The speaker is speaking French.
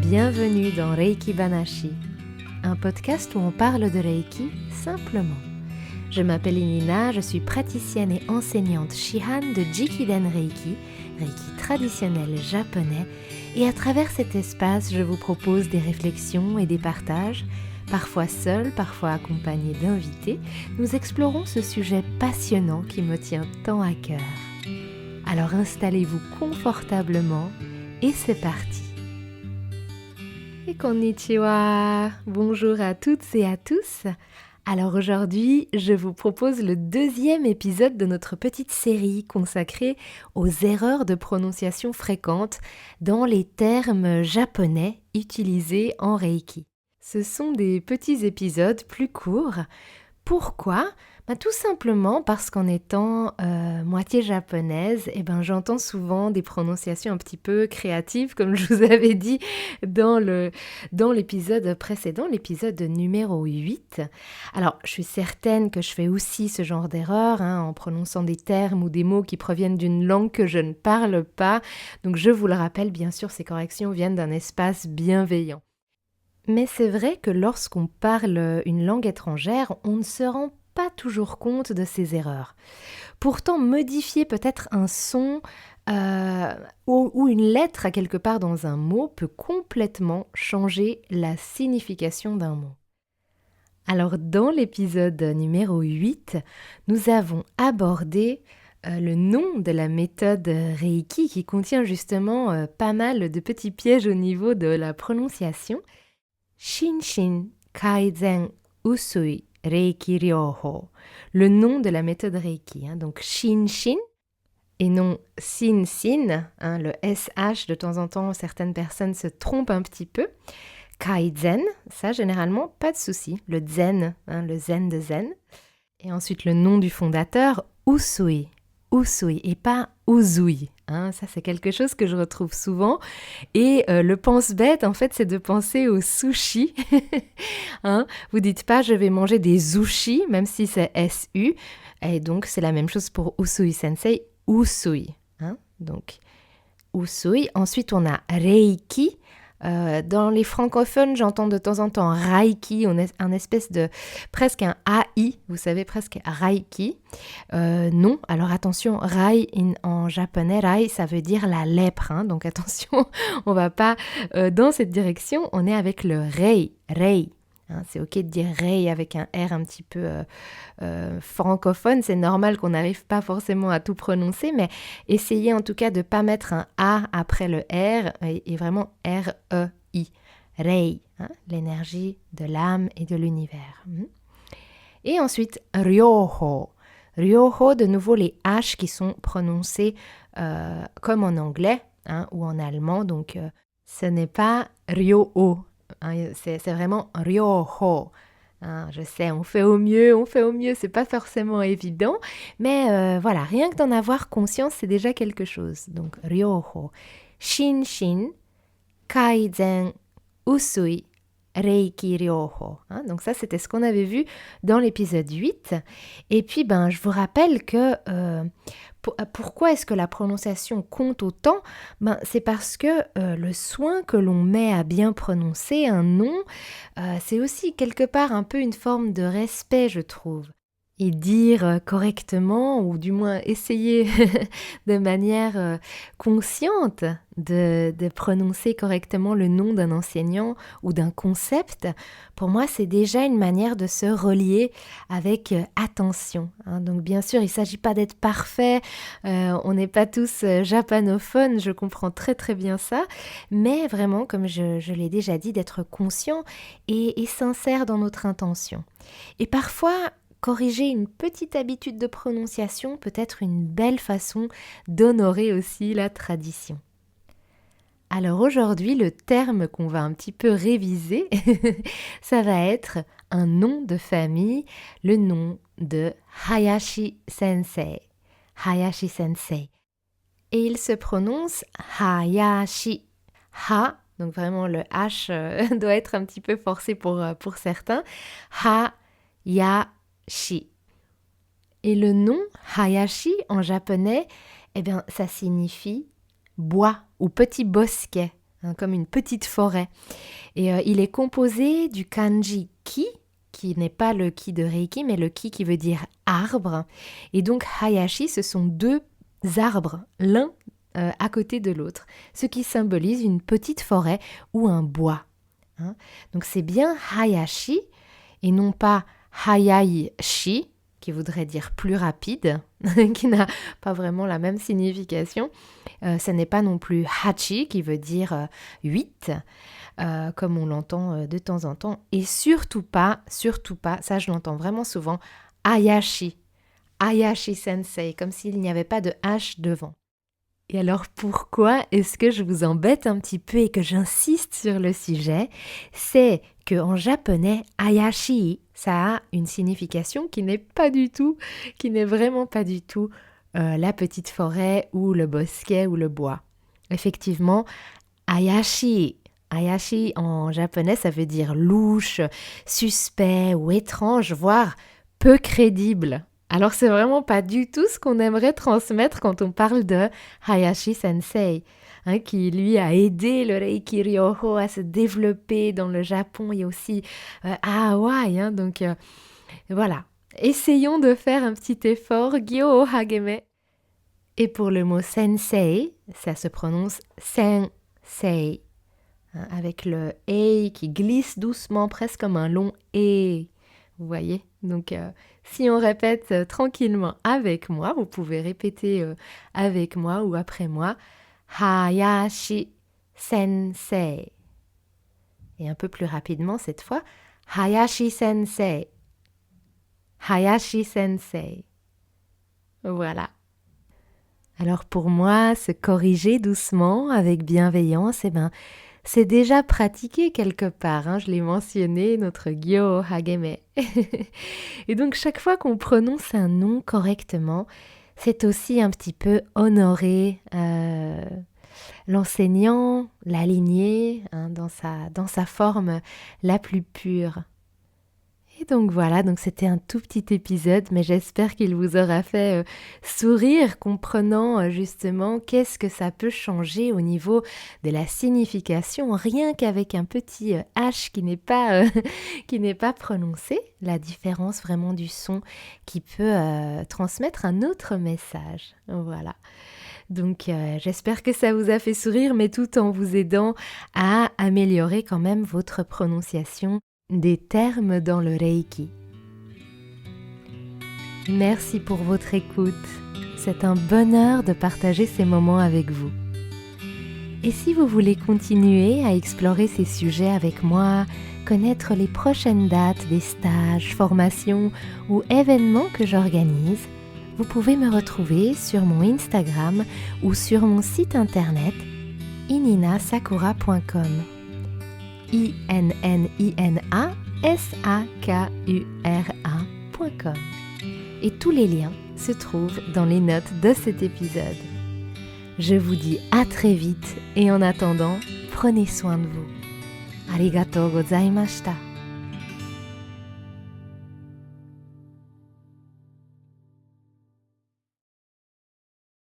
Bienvenue dans Reiki Banashi, un podcast où on parle de Reiki simplement. Je m'appelle Inina, je suis praticienne et enseignante Shihan de Jikiden Reiki, Reiki traditionnel japonais, et à travers cet espace, je vous propose des réflexions et des partages, parfois seuls, parfois accompagnés d'invités. Nous explorons ce sujet passionnant qui me tient tant à cœur. Alors installez-vous confortablement et c'est parti. Et konnichiwa, bonjour à toutes et à tous. Alors aujourd'hui, je vous propose le deuxième épisode de notre petite série consacrée aux erreurs de prononciation fréquentes dans les termes japonais utilisés en Reiki. Ce sont des petits épisodes plus courts. Pourquoi ? Tout simplement parce qu'en étant moitié japonaise, j'entends souvent des prononciations un petit peu créatives, comme je vous avais dit dans l'épisode précédent, l'épisode numéro 8. Alors, je suis certaine que je fais aussi ce genre d'erreur en prononçant des termes ou des mots qui proviennent d'une langue que je ne parle pas. Donc, je vous le rappelle, bien sûr, ces corrections viennent d'un espace bienveillant. Mais c'est vrai que lorsqu'on parle une langue étrangère, on ne se rend pas toujours compte de ces erreurs. Pourtant, modifier peut-être un son ou une lettre à quelque part dans un mot peut complètement changer la signification d'un mot. Alors, dans l'épisode numéro 8, nous avons abordé le nom de la méthode Reiki qui contient justement pas mal de petits pièges au niveau de la prononciation. Shinshin Kaizen Usui Reiki Ryoho, le nom de la méthode Reiki. Donc Shinshin et non Sin-Sin, le SH, de temps en temps, certaines personnes se trompent un petit peu. Kaizen, ça généralement, pas de souci. Le Zen, le Zen de Zen. Et ensuite le nom du fondateur, Usui. Usui et pas Uzui. Ça, c'est quelque chose que je retrouve souvent. Et le pense-bête, en fait, c'est de penser au sushi. Vous dites pas « je vais manger des sushis », même si c'est S-U. Et donc, c'est la même chose pour Usui Sensei, Usui. Donc, Usui. Ensuite, on a Reiki. Dans les francophones, j'entends de temps en temps Reiki, on est un espèce de presque un AI, vous savez, presque Reiki. Non, alors attention, Rai en japonais, Rai, ça veut dire la lèpre, donc attention, on va pas dans cette direction, on est avec le Rei, Rei. C'est ok de dire Rei avec un R un petit peu francophone, c'est normal qu'on n'arrive pas forcément à tout prononcer, mais essayez en tout cas de ne pas mettre un A après le R et vraiment R-E-I, Rei, l'énergie de l'âme et de l'univers. Et ensuite, Ryoho. Ryoho, de nouveau les H qui sont prononcés comme en anglais ou en allemand, donc ce n'est pas Ryoho. C'est vraiment Ryoho. Je sais, on fait au mieux, c'est pas forcément évident, mais voilà, rien que d'en avoir conscience, c'est déjà quelque chose. Donc, Ryoho. Shinshin, Kaizen, Usui, Reiki Ryoho. Donc ça, c'était ce qu'on avait vu dans l'épisode 8. Et puis, je vous rappelle que pourquoi est-ce que la prononciation compte autant ? C'est parce que le soin que l'on met à bien prononcer un nom, c'est aussi quelque part un peu une forme de respect, je trouve. Et dire correctement, ou du moins essayer de manière consciente de prononcer correctement le nom d'un enseignant ou d'un concept, pour moi, c'est déjà une manière de se relier avec attention. Donc bien sûr, il ne s'agit pas d'être parfait, on n'est pas tous japonophones, je comprends très très bien ça, mais vraiment, comme je l'ai déjà dit, d'être conscient et sincère dans notre intention. Et parfois, corriger une petite habitude de prononciation peut être une belle façon d'honorer aussi la tradition. Alors aujourd'hui, le terme qu'on va un petit peu réviser, ça va être un nom de famille, le nom de Hayashi Sensei. Hayashi Sensei. Et il se prononce Hayashi. Ha, donc vraiment le H doit être un petit peu forcé pour certains. Hayashi. Et le nom Hayashi en japonais, ça signifie bois ou petit bosquet, comme une petite forêt. Et il est composé du kanji ki, qui n'est pas le ki de Reiki, mais le ki qui veut dire arbre. Et donc Hayashi, ce sont deux arbres, l'un à côté de l'autre, ce qui symbolise une petite forêt ou un bois. Donc c'est bien Hayashi et non pas Hayashi, qui voudrait dire plus rapide, qui n'a pas vraiment la même signification. Ce n'est pas non plus Hachi, qui veut dire 8, comme on l'entend de temps en temps. Et surtout pas, ça je l'entends vraiment souvent, Ayashi Sensei, comme s'il n'y avait pas de H devant. Et alors pourquoi est-ce que je vous embête un petit peu et que j'insiste sur le sujet? C'est qu'en japonais, Ayashi, ça a une signification qui n'est vraiment pas du tout la petite forêt ou le bosquet ou le bois. Effectivement, Ayashi en japonais, ça veut dire louche, suspect ou étrange, voire peu crédible. Alors c'est vraiment pas du tout ce qu'on aimerait transmettre quand on parle de Hayashi Sensei, qui lui a aidé le Reiki Ryoho à se développer dans le Japon et aussi à Hawaï. Donc voilà, essayons de faire un petit effort, Gyo Hageme. Et pour le mot Sensei, ça se prononce Sensei, avec le E qui glisse doucement, presque comme un long E. Vous voyez? Donc, si on répète tranquillement avec moi, vous pouvez répéter avec moi ou après moi, Hayashi Sensei. Et un peu plus rapidement cette fois, Hayashi Sensei. Hayashi Sensei. Voilà. Alors pour moi, se corriger doucement, avec bienveillance, c'est déjà pratiqué quelque part, je l'ai mentionné, notre Gyo Hageme. Et donc chaque fois qu'on prononce un nom correctement, c'est aussi un petit peu honorer l'enseignant, la lignée, dans sa forme la plus pure. Et donc voilà, c'était un tout petit épisode, mais j'espère qu'il vous aura fait sourire, comprenant justement qu'est-ce que ça peut changer au niveau de la signification, rien qu'avec un petit H qui n'est pas prononcé, la différence vraiment du son qui peut transmettre un autre message. Voilà. Donc j'espère que ça vous a fait sourire, mais tout en vous aidant à améliorer quand même votre prononciation des termes dans le Reiki. Merci pour votre écoute. C'est un bonheur de partager ces moments avec vous. Et si vous voulez continuer à explorer ces sujets avec moi, connaître les prochaines dates des stages, formations ou événements que j'organise, vous pouvez me retrouver sur mon Instagram ou sur mon site internet ininasakura.com. ininasakura.com. Et tous les liens se trouvent dans les notes de cet épisode. Je vous dis à très vite et en attendant, prenez soin de vous. Arigatou gozaimashita.